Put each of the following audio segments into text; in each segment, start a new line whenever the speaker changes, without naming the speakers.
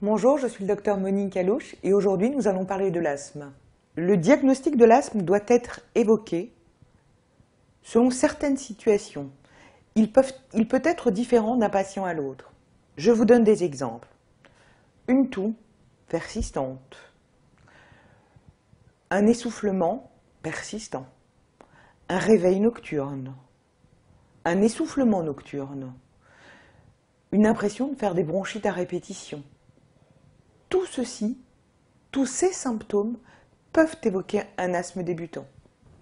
Bonjour, je suis le docteur Monique Alouche et aujourd'hui nous allons parler de l'asthme. Le diagnostic de l'asthme doit être évoqué selon certaines situations. Il peut être différent d'un patient à l'autre. Je vous donne des exemples. Une toux persistante, un essoufflement persistant, un réveil nocturne, un essoufflement nocturne, une impression de faire des bronchites à répétition. Tous ces symptômes peuvent évoquer un asthme débutant.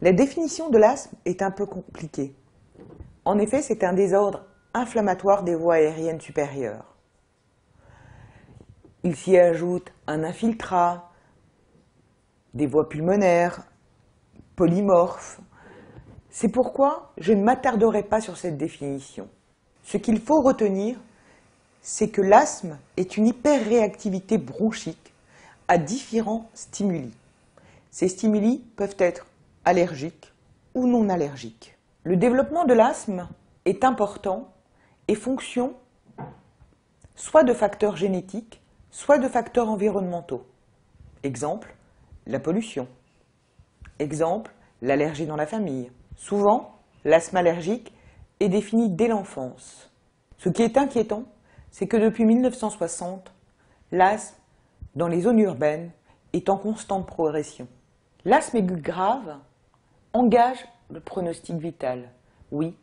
La définition de l'asthme est un peu compliquée. En effet, c'est un désordre inflammatoire des voies aériennes supérieures. Il s'y ajoute un infiltrat, des voies pulmonaires, polymorphes. C'est pourquoi je ne m'attarderai pas sur cette définition. Ce qu'il faut retenir, c'est que l'asthme est une hyperréactivité bronchique à différents stimuli. Ces stimuli peuvent être allergiques ou non allergiques. Le développement de l'asthme est important et fonction soit de facteurs génétiques, soit de facteurs environnementaux. Exemple, la pollution. Exemple, l'allergie dans la famille. Souvent, l'asthme allergique est défini dès l'enfance. Ce qui est inquiétant, c'est que depuis 1960, l'asthme dans les zones urbaines est en constante progression. L'asthme aigu grave engage le pronostic vital. Oui,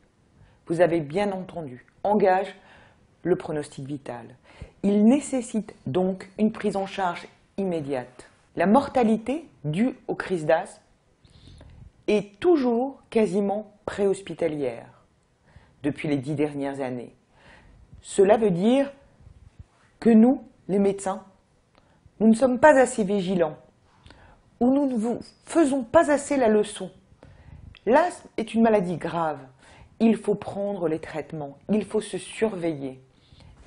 vous avez bien entendu, engage le pronostic vital. Il nécessite donc une prise en charge immédiate. La mortalité due aux crises d'asthme est toujours quasiment préhospitalière depuis les 10 dernières années. Cela veut dire que nous, les médecins, nous ne sommes pas assez vigilants ou nous ne vous faisons pas assez la leçon. L'asthme est une maladie grave. Il faut prendre les traitements, il faut se surveiller.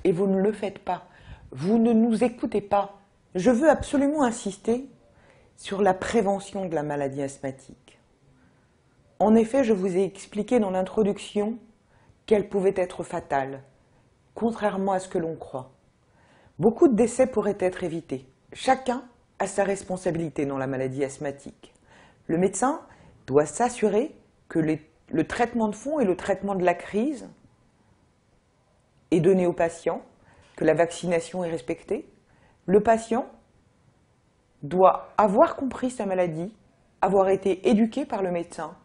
Et vous ne le faites pas. Vous ne nous écoutez pas. Je veux absolument insister sur la prévention de la maladie asthmatique. En effet, je vous ai expliqué dans l'introduction qu'elle pouvait être fatale, contrairement à ce que l'on croit. Beaucoup de décès pourraient être évités. Chacun a sa responsabilité dans la maladie asthmatique. Le médecin doit s'assurer que le traitement de fond et le traitement de la crise est donné au patient, que la vaccination est respectée. Le patient doit avoir compris sa maladie, avoir été éduqué par le médecin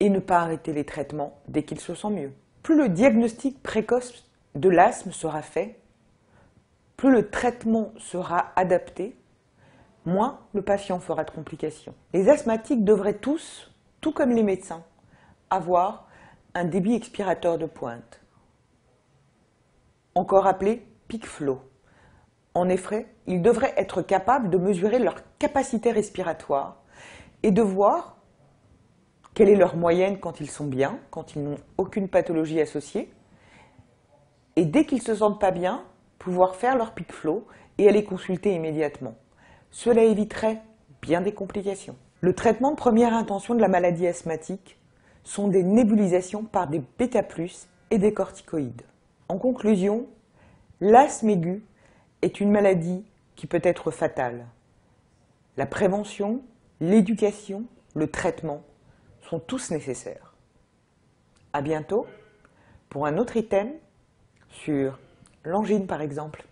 et ne pas arrêter les traitements dès qu'il se sent mieux. Plus le diagnostic précoce de l'asthme sera fait, plus le traitement sera adapté, moins le patient fera de complications. Les asthmatiques devraient tous, tout comme les médecins, avoir un débit expirateur de pointe, encore appelé peak flow. En effet, ils devraient être capables de mesurer leur capacité respiratoire et de voir quelle est leur moyenne quand ils sont bien, quand ils n'ont aucune pathologie associée, et dès qu'ils ne se sentent pas bien, pouvoir faire leur peak flow et aller consulter immédiatement. Cela éviterait bien des complications. Le traitement de première intention de la maladie asthmatique sont des nébulisations par des bêta+ et des corticoïdes. En conclusion, l'asthme aigu est une maladie qui peut être fatale. La prévention, l'éducation, le traitement sont tous nécessaires. À bientôt pour un autre item sur l'angine par exemple.